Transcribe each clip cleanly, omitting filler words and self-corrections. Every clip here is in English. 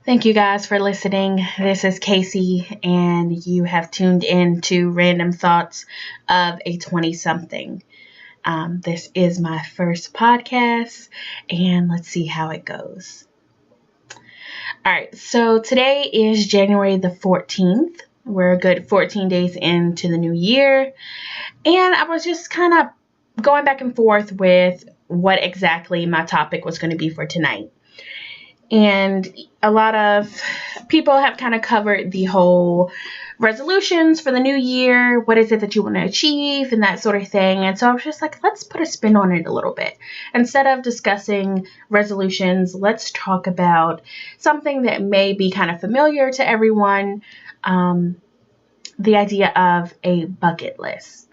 Thank you guys for listening. This is Casey, and you have tuned in to Random Thoughts of a 20-something. This is my first podcast, and let's see how it goes. All right, so today is January the 14th. We're a good 14 days into the new year, and I was just kind of going back and forth with what exactly my topic was going to be for tonight. And a lot of people have kind of covered the whole resolutions for the new year. What is it that you want to achieve and that sort of thing. And so I was just like, let's put a spin on it a little bit. Instead of discussing resolutions, let's talk about something that may be kind of familiar to everyone. The idea of a bucket list.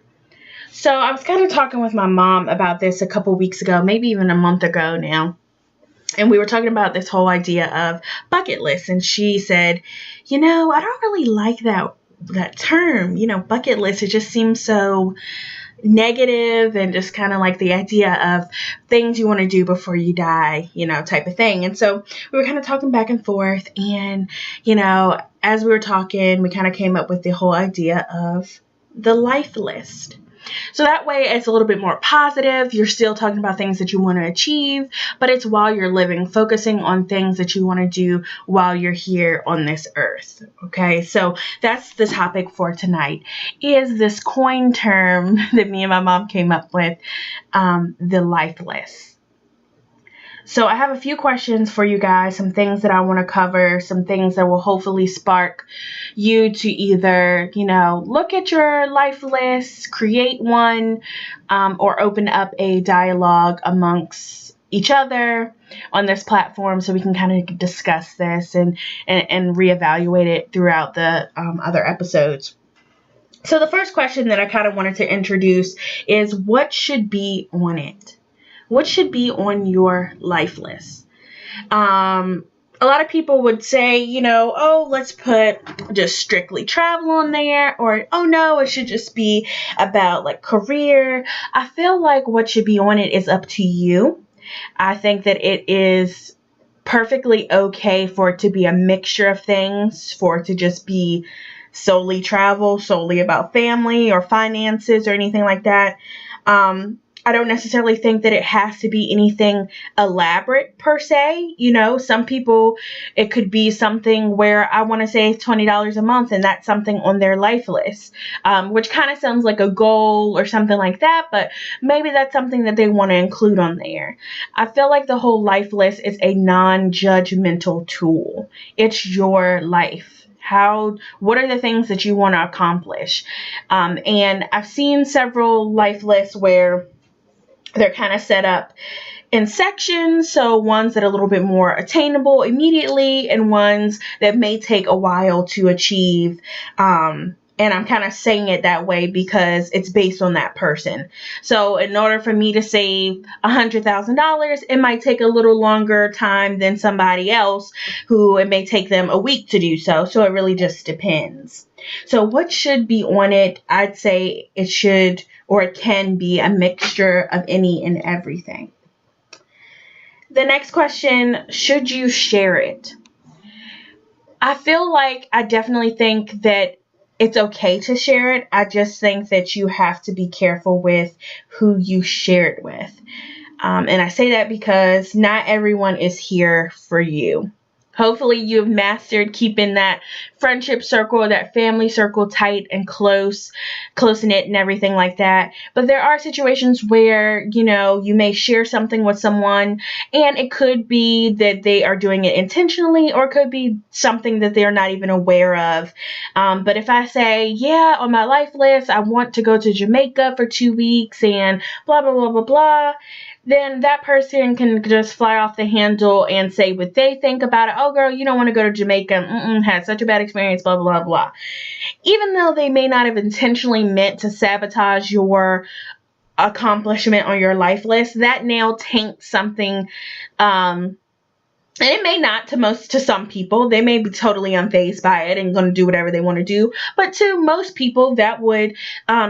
So I was kind of talking with my mom about this a couple weeks ago, maybe even a month ago now. And we were talking about this whole idea of bucket lists. And she said, I don't really like that term, bucket list. It just seems so negative and just kind of like the idea of things you want to do before you die, type of thing. And so we were kind of talking back and forth. And, as we were talking, we kind of came up with the whole idea of the life list. So that way it's a little bit more positive. You're still talking about things that you want to achieve, but it's while you're living, focusing on things that you want to do while you're here on this earth. Okay, so that's the topic for tonight, is this coin term that me and my mom came up with, the life list. So I have a few questions for you guys, some things that I want to cover, some things that will hopefully spark you to either, look at your life list, create one, or open up a dialogue amongst each other on this platform so we can kind of discuss this and reevaluate it throughout the other episodes. So the first question that I kind of wanted to introduce is, what should be on it? What should be on your life list? A lot of people would say, let's put just strictly travel on there, or, oh no, it should just be about like career. I feel like what should be on it is up to you. I think that it is perfectly okay for it to be a mixture of things, for it to just be solely travel, solely about family or finances or anything like that. I don't necessarily think that it has to be anything elaborate per se. Some people, it could be something where I want to save $20 a month, and that's something on their life list, which kind of sounds like a goal or something like that, but maybe that's something that they want to include on there. I feel like the whole life list is a non-judgmental tool. It's your life. What are the things that you want to accomplish? And I've seen several life lists where they're kind of set up in sections, so ones that are a little bit more attainable immediately and ones that may take a while to achieve. And I'm kind of saying it that way because it's based on that person. So in order for me to save $100,000, it might take a little longer time than somebody else who it may take them a week to do so. So it really just depends. So what should be on it? I'd say it should, or it can be, a mixture of any and everything. The next question, should you share it? I feel like I definitely think that it's okay to share it. I just think that you have to be careful with who you share it with. And I say that because not everyone is here for you. Hopefully you've mastered keeping that friendship circle, that family circle tight and close-knit and everything like that. But there are situations where, you may share something with someone and it could be that they are doing it intentionally, or it could be something that they're not even aware of. But if I say, on my life list, I want to go to Jamaica for 2 weeks and blah, blah, blah, blah, blah, then that person can just fly off the handle and say what they think about it. Oh, girl, you don't want to go to Jamaica. Had such a bad experience, blah, blah, blah, blah. Even though they may not have intentionally meant to sabotage your accomplishment on your life list, that now taints something. And it may not to some people. They may be totally unfazed by it and going to do whatever they want to do. But to most people, that would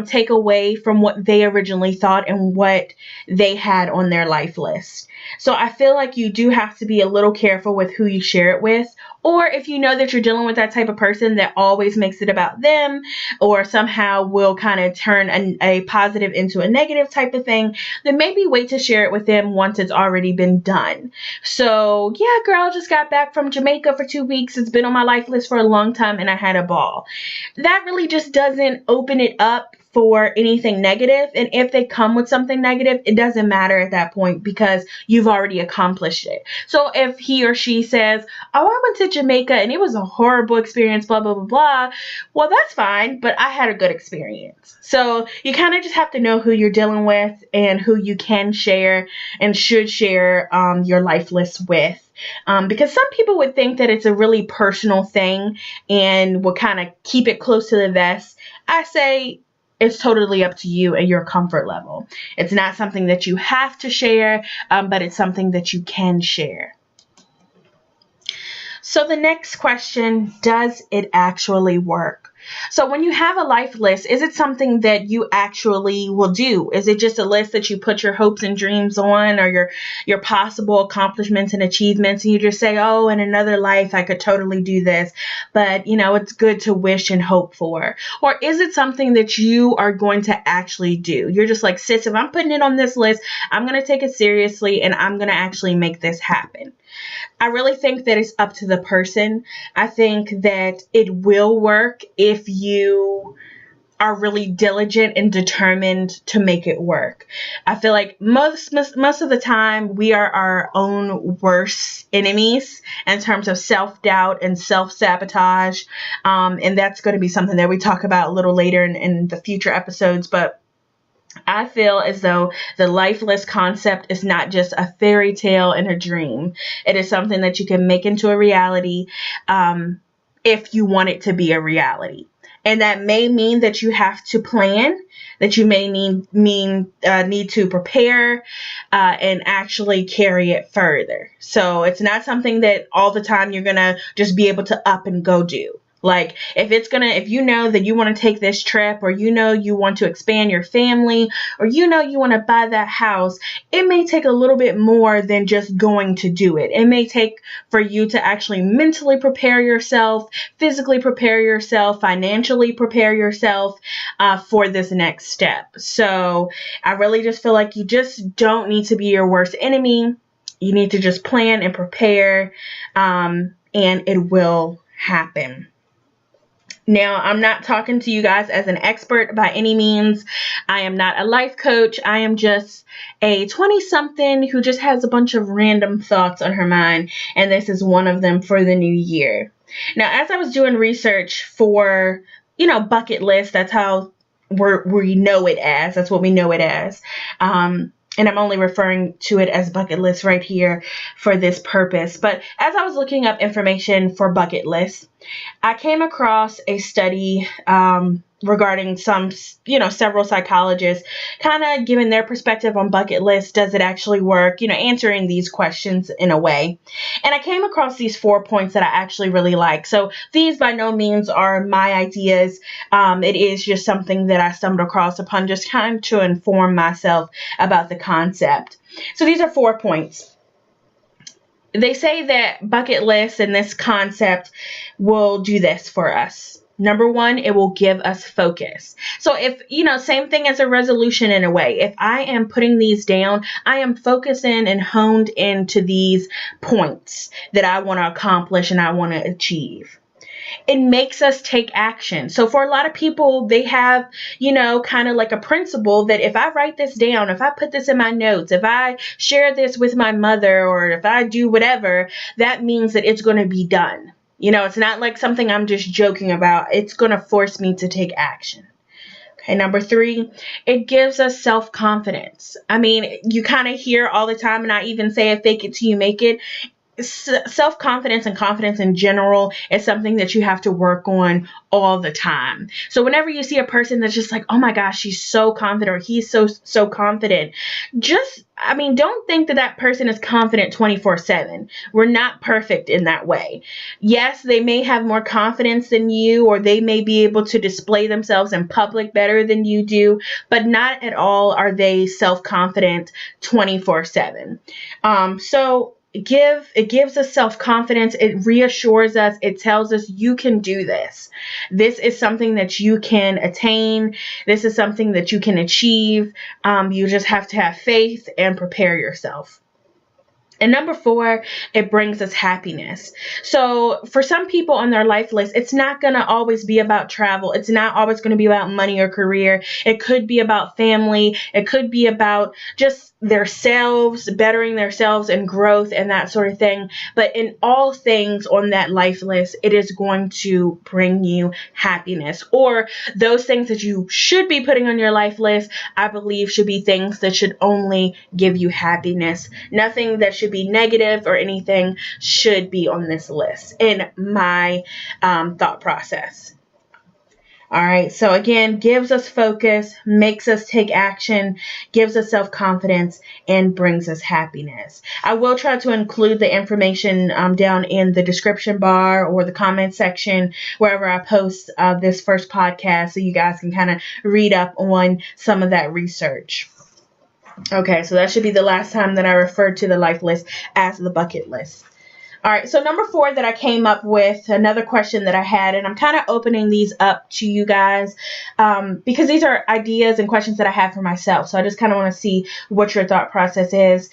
take away from what they originally thought and what they had on their life list. So I feel like you do have to be a little careful with who you share it with. Or if you know that you're dealing with that type of person that always makes it about them, or somehow will kind of turn a positive into a negative type of thing, then maybe wait to share it with them once it's already been done. So yeah, girl, just got back from Jamaica for 2 weeks. It's been on my life list for a long time and I had a ball. That really just doesn't open it up for anything negative. And if they come with something negative, it doesn't matter at that point because you've already accomplished it. So if he or she says, oh, I went to Jamaica and it was a horrible experience, blah, blah, blah, blah, well, that's fine, but I had a good experience. So you kind of just have to know who you're dealing with and who you can share and should share your life list with. Because some people would think that it's a really personal thing and will kind of keep it close to the vest. I say it's totally up to you and your comfort level. It's not something that you have to share, but it's something that you can share. So the next question, does it actually work? So when you have a life list, is it something that you actually will do? Is it just a list that you put your hopes and dreams on, or your possible accomplishments and achievements, and you just say, oh, in another life I could totally do this, but it's good to wish and hope for? Or is it something that you are going to actually do? You're just like, sis, if I'm putting it on this list, I'm going to take it seriously and I'm going to actually make this happen. I really think that it's up to the person. I think that it will work if you are really diligent and determined to make it work. I feel like most of the time we are our own worst enemies in terms of self-doubt and self-sabotage. And that's going to be something that we talk about a little later in the future episodes. But I feel as though the life list concept is not just a fairy tale and a dream. It is something that you can make into a reality if you want it to be a reality. And that may mean that you have to plan, that you may need to prepare and actually carry it further. So it's not something that all the time you're going to just be able to up and go do. Like if you know that you want to take this trip, or you want to expand your family, or you want to buy that house, it may take a little bit more than just going to do it. It may take for you to actually mentally prepare yourself, physically prepare yourself, financially prepare yourself for this next step. So I really just feel like you just don't need to be your worst enemy. You need to just plan and prepare, and it will happen. Now, I'm not talking to you guys as an expert by any means. I am not a life coach. I am just a 20-something who just has a bunch of random thoughts on her mind, and this is one of them for the new year. Now, as I was doing research for, bucket list, that's how we know it as. That's what we know it as. And I'm only referring to it as bucket list right here for this purpose. But as I was looking up information for bucket lists, I came across a study regarding several psychologists kind of giving their perspective on bucket lists. Does it actually work? Answering these questions in a way. And I came across these 4 points that I actually really like. So these by no means are my ideas. It is just something that I stumbled across upon, just kind of to inform myself about the concept. So these are 4 points. They say that bucket lists and this concept will do this for us. Number one, it will give us focus. So if, same thing as a resolution in a way. If I am putting these down, I am focusing and honed into these points that I want to accomplish and I want to achieve. It makes us take action. So for a lot of people, they have, kind of like a principle that if I write this down, if I put this in my notes, if I share this with my mother, or if I do whatever, that means that it's going to be done. It's not like something I'm just joking about. It's going to force me to take action. Okay, number 3, it gives us self-confidence. I mean, you kind of hear all the time, and I even say it, fake it till you make it. self-confidence and confidence in general is something that you have to work on all the time. So whenever you see a person that's just like, oh my gosh, she's so confident, or he's so confident, don't think that person is confident 24/7. We're not perfect in that way. Yes, they may have more confidence than you, or they may be able to display themselves in public better than you do, but not at all are they self-confident 24/7. It gives us self-confidence. It reassures us. It tells us you can do this. This is something that you can attain. This is something that you can achieve. You just have to have faith and prepare yourself. And number 4, it brings us happiness. So for some people on their life list, it's not going to always be about travel. It's not always going to be about money or career. It could be about family. It could be about just themselves, bettering themselves and growth and that sort of thing. But in all things on that life list, it is going to bring you happiness. Or those things that you should be putting on your life list, I believe, should be things that should only give you happiness. Nothing that should be negative or anything should be on this list in my thought process. All right. So again, gives us focus, makes us take action, gives us self-confidence, and brings us happiness. I will try to include the information down in the description bar or the comment section wherever I post this first podcast, so you guys can kind of read up on some of that research. Okay, so that should be the last time that I referred to the life list as the bucket list. All right, so number 4 that I came up with, another question that I had, and I'm kind of opening these up to you guys because these are ideas and questions that I have for myself. So I just kind of want to see what your thought process is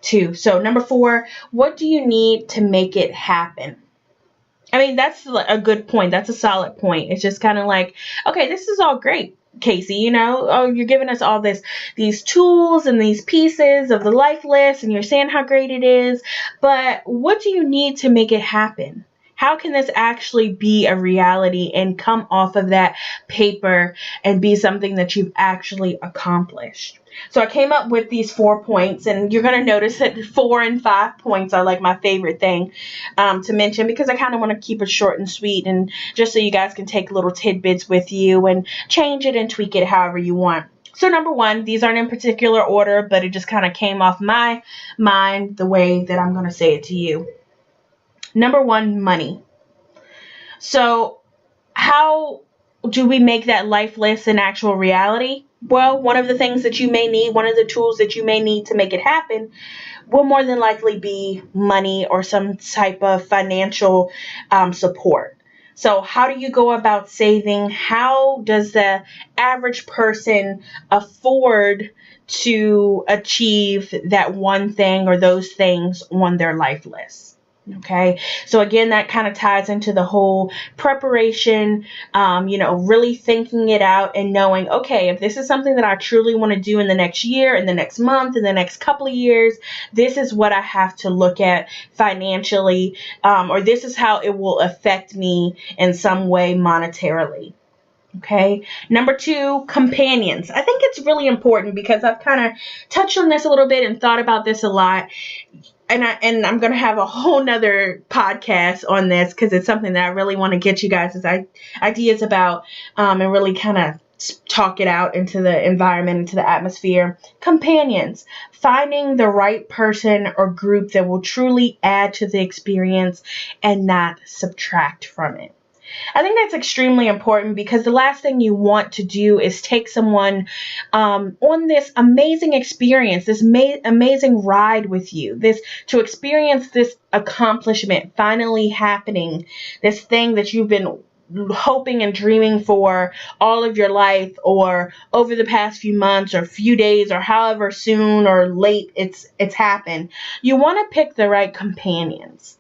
too. So number 4, what do you need to make it happen? I mean, that's a good point. That's a solid point. It's just kind of like, okay, this is all great, Casey, you're giving us all these tools and these pieces of the life list, and you're saying how great it is, but what do you need to make it happen? How can this actually be a reality and come off of that paper and be something that you've actually accomplished? So I came up with these 4 points, and you're going to notice that 4 and 5 points are like my favorite thing to mention, because I kind of want to keep it short and sweet, and just so you guys can take little tidbits with you and change it and tweak it however you want. So number 1, these aren't in particular order, but it just kind of came off my mind the way that I'm going to say it to you. Number 1, money. So how do we make that life list an actual reality? Well, one of the things that you may need, one of the tools that you may need to make it happen will more than likely be money or some type of financial support. So how do you go about saving? How does the average person afford to achieve that one thing or those things on their life list? Okay, so again, that kind of ties into the whole preparation, really thinking it out and knowing, okay, if this is something that I truly want to do in the next year, in the next month, in the next couple of years, this is what I have to look at financially, or this is how it will affect me in some way monetarily. Okay. Number 2, companions. I think it's really important because I've kind of touched on this a little bit and thought about this a lot. And I'm going to have a whole nother podcast on this because it's something that I really want to get you guys' ideas about and really kind of talk it out into the environment, into the atmosphere. Companions. Finding the right person or group that will truly add to the experience and not subtract from it. I think that's extremely important because the last thing you want to do is take someone on this amazing experience, this amazing ride with you, to experience this accomplishment finally happening, this thing that you've been hoping and dreaming for all of your life, or over the past few months or few days, or however soon or late it's happened. You want to pick the right companions.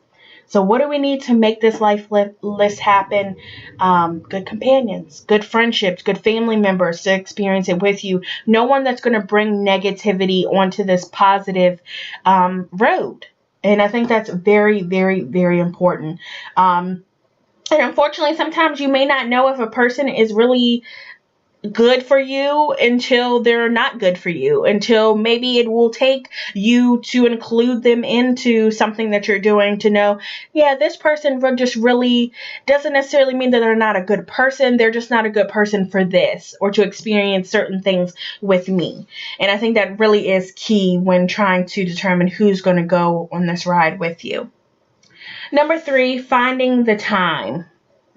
So what do we need to make this life list happen? Good companions, good friendships, good family members to experience it with you. No one that's going to bring negativity onto this positive road. And I think that's very, very, very important. And unfortunately, sometimes you may not know if a person is really good for you until they're not good for you, until maybe it will take you to include them into something that you're doing to know, yeah, this person just really doesn't necessarily mean that they're not a good person. They're just not a good person for this, or to experience certain things with me. And I think that really is key when trying to determine who's going to go on this ride with you. Number 3, finding the time.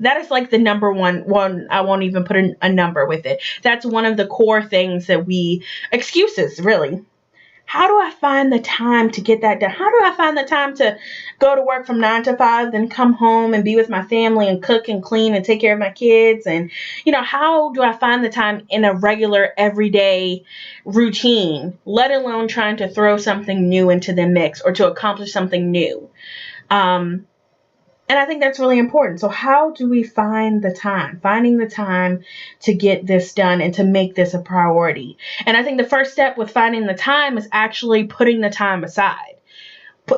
That is like the number one. I won't even put a number with it. That's one of the core things that excuses, really. How do I find the time to get that done? How do I find the time to go to work from 9 to 5, then come home and be with my family and cook and clean and take care of my kids? And, how do I find the time in a regular, everyday routine, let alone trying to throw something new into the mix or to accomplish something new? And I think that's really important. So how do we find the time? Finding the time to get this done and to make this a priority. And I think the first step with finding the time is actually putting the time aside.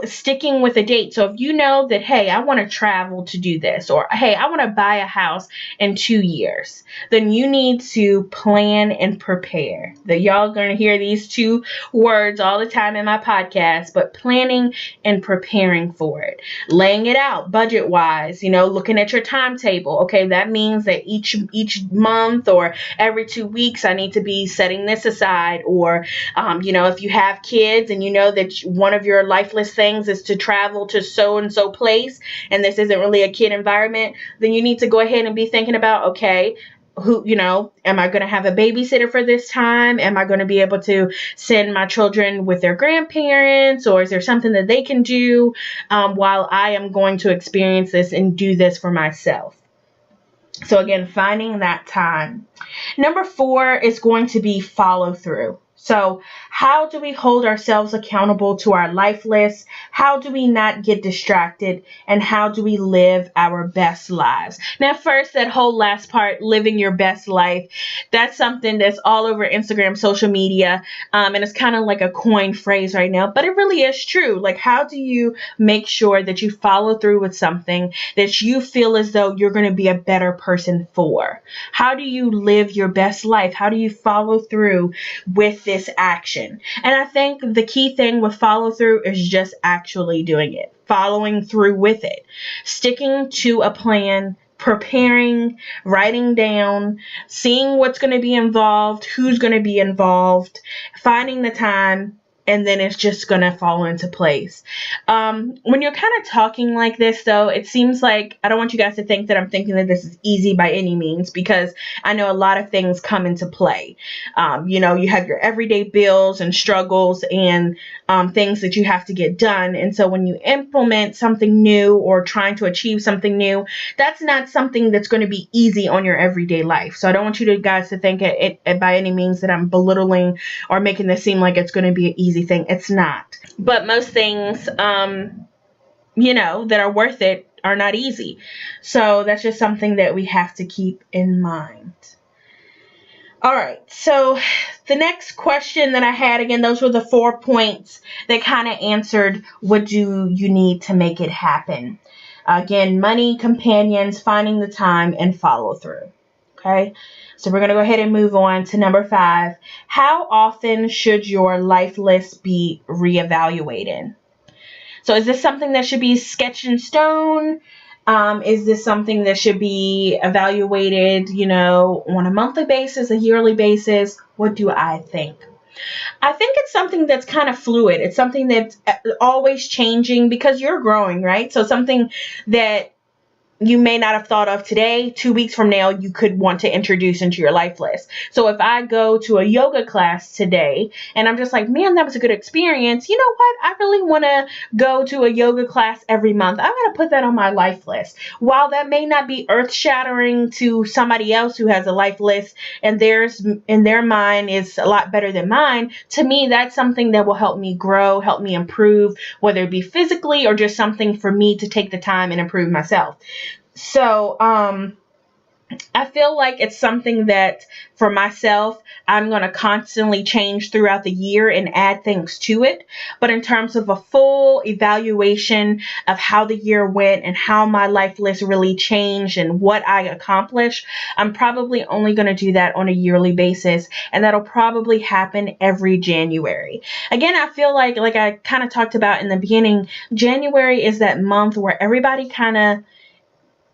Sticking with a date. So if you know that, hey, I want to travel to do this, or hey, I want to buy a house in 2 years, then you need to plan and prepare. That y'all are going to hear these 2 words all the time in my podcast, but planning and preparing for it. Laying it out budget wise, looking at your timetable. Okay, that means that each month or every 2 weeks, I need to be setting this aside. Or, if you have kids and you know that one of your lifeless things is to travel to so and so place, and this isn't really a kid environment, then you need to go ahead and be thinking about, okay, am I going to have a babysitter for this time? Am I going to be able to send my children with their grandparents, or is there something that they can do while I am going to experience this and do this for myself? So again, finding that time. Number 4 is going to be follow through. So how do we hold ourselves accountable to our life list? How do we not get distracted? And how do we live our best lives? Now, first, that whole last part, living your best life, that's something that's all over Instagram, social media, and it's kind of like a coined phrase right now, but it really is true. Like, how do you make sure that you follow through with something that you feel as though you're going to be a better person for? How do you live your best life? How do you follow through with this action? And I think the key thing with follow through is just actually doing it, following through with it, sticking to a plan, preparing, writing down, seeing what's going to be involved, who's going to be involved, finding the time, and then it's just going to fall into place. When you're kind of talking like this, though, it seems like I don't want you guys to think that I'm thinking that this is easy by any means, because I know a lot of things come into play. You have your everyday bills and struggles and things that you have to get done. And so when you implement something new or trying to achieve something new, that's not something that's going to be easy on your everyday life. So I don't want you guys to think it by any means that I'm belittling or making this seem like it's going to be an easy thing. It's not. But most things, that are worth it are not easy. So that's just something that we have to keep in mind. All right. So the next question that I had, again, those were the 4 points that kind of answered what do you need to make it happen. Again, money, companions, finding the time, and follow through. Okay. So we're going to go ahead and move on to number 5. How often should your life list be reevaluated? So is this something that should be sketched in stone? Is this something that should be evaluated, on a monthly basis, a yearly basis? What do I think? I think it's something that's kind of fluid. It's something that's always changing because you're growing, right? So something that you may not have thought of today, 2 weeks from now, you could want to introduce into your life list. So if I go to a yoga class today and I'm just like, man, that was a good experience. You know what? I really want to go to a yoga class every month. I'm going to put that on my life list. While that may not be earth shattering to somebody else who has a life list and theirs in their mind is a lot better than mine, to me, that's something that will help me grow, help me improve, whether it be physically or just something for me to take the time and improve myself. So, I feel like it's something that for myself, I'm going to constantly change throughout the year and add things to it. But in terms of a full evaluation of how the year went and how my life list really changed and what I accomplished, I'm probably only going to do that on a yearly basis. And that'll probably happen every January. Again, I feel like I kind of talked about in the beginning, January is that month where everybody kind of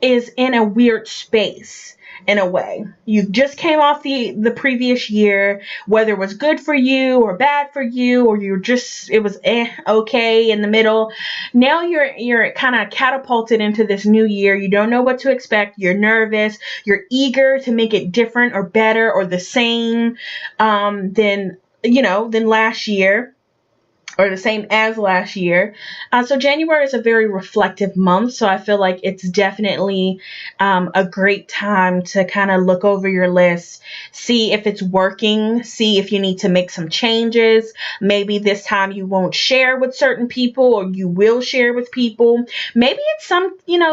is in a weird space in a way. You just came off the previous year, whether it was good for you or bad for you, or it was okay in the middle. Now you're kind of catapulted into this new year. You don't know what to expect. You're nervous. You're eager to make it different or better or the same than last year, or the same as last year. So January is a very reflective month. So I feel like it's definitely a great time to kind of look over your list, see if it's working, see if you need to make some changes. Maybe this time you won't share with certain people, or you will share with people. Maybe it's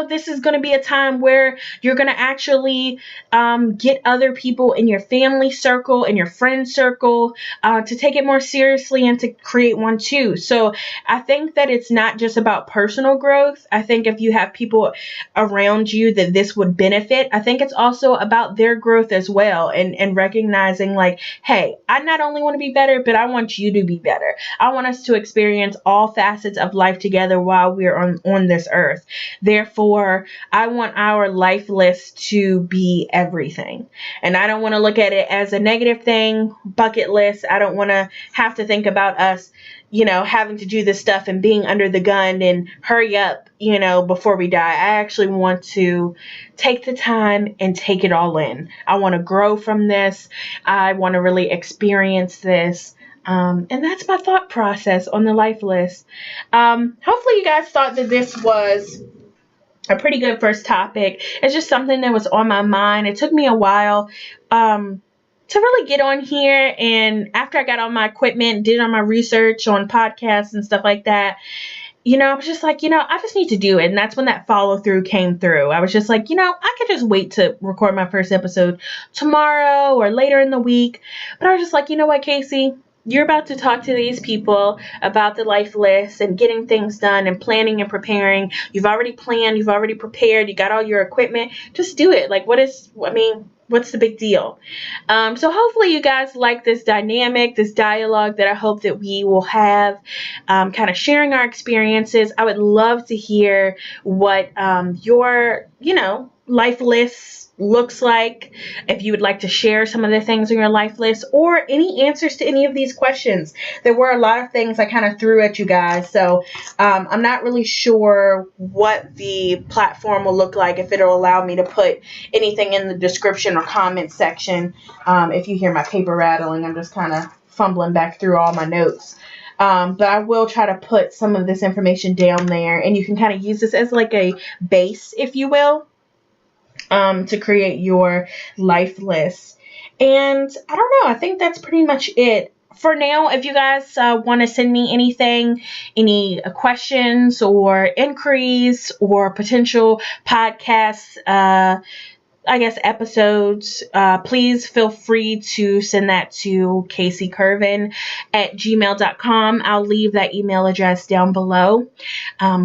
this is going to be a time where you're going to actually get other people in your family circle, in your friend circle, to take it more seriously and to create one too. So I think that it's not just about personal growth. I think if you have people around you that this would benefit, I think it's also about their growth as well, and recognizing like, hey, I not only want to be better, but I want you to be better. I want us to experience all facets of life together while we're on this earth. Therefore, I want our life list to be everything. And I don't want to look at it as a negative thing, bucket list. I don't want to have to think about us having to do this stuff and being under the gun and hurry up, before we die. I actually want to take the time and take it all in. I want to grow from this. I want to really experience this. And that's my thought process on the life list. Hopefully you guys thought that this was a pretty good first topic. It's just something that was on my mind. It took me a while, to really get on here, and after I got all my equipment, did all my research on podcasts and stuff like that, I was just like, I just need to do it. And that's when that follow through came through. I was just like, I could just wait to record my first episode tomorrow or later in the week. But I was just like, you know what, Casey? You're about to talk to these people about the life list and getting things done and planning and preparing. You've already planned. You've already prepared. You got all your equipment. Just do it. Like, what's the big deal? So hopefully you guys like this dynamic, this dialogue that I hope that we will have, kind of sharing our experiences. I would love to hear what your, life list looks like, if you would like to share some of the things on your life list or any answers to any of these questions. There were a lot of things I kind of threw at you guys, so I'm not really sure what the platform will look like, if it'll allow me to put anything in the description or comment section. If you hear my paper rattling, I'm just kind of fumbling back through all my notes. But I will try to put some of this information down there, and you can kind of use this as like a base, if you will, to create your life list. And I don't know, I think that's pretty much it for now. If you guys want to send me anything, any questions or inquiries or potential podcasts, episodes, please feel free to send that to caseycurvin@gmail.com. I'll leave that email address down below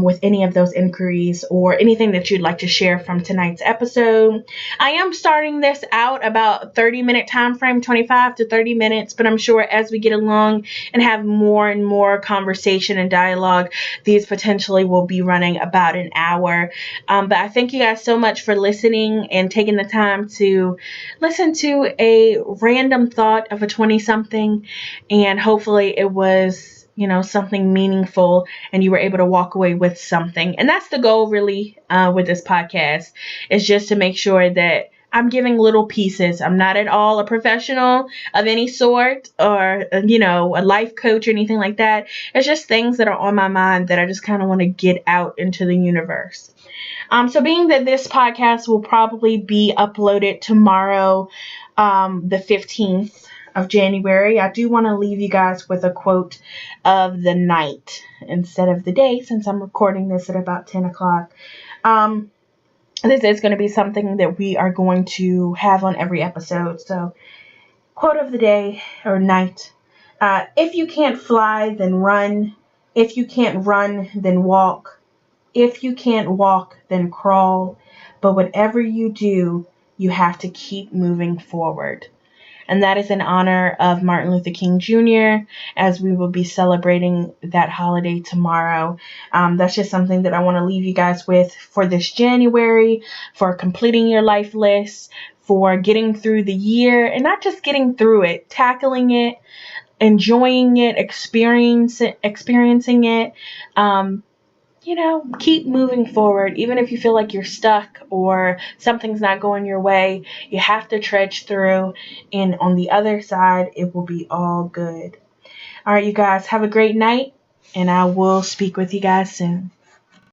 with any of those inquiries or anything that you'd like to share from tonight's episode. I am starting this out about 30-minute time frame, 25 to 30 minutes, but I'm sure as we get along and have more and more conversation and dialogue, these potentially will be running about an hour. But I thank you guys so much for listening and taking the time to listen to a random thought of a 20-something, and hopefully it was something meaningful and you were able to walk away with something. And that's the goal really with this podcast, is just to make sure that I'm giving little pieces. I'm not at all a professional of any sort or, a life coach or anything like that. It's just things that are on my mind that I just kind of want to get out into the universe. So being that this podcast will probably be uploaded tomorrow, the 15th of January, I do want to leave you guys with a quote of the night instead of the day, since I'm recording this at about 10 o'clock. this is going to be something that we are going to have on every episode. So, quote of the day or night. If you can't fly, then run. If you can't run, then walk. If you can't walk, then crawl. But whatever you do, you have to keep moving forward. And that is in honor of Martin Luther King Jr., as we will be celebrating that holiday tomorrow. That's just something that I want to leave you guys with for this January, for completing your life list, for getting through the year, and not just getting through it, tackling it, enjoying it, experiencing it. Keep moving forward. Even if you feel like you're stuck or something's not going your way, you have to trudge through, and on the other side, it will be all good. All right, you guys, have a great night, and I will speak with you guys soon.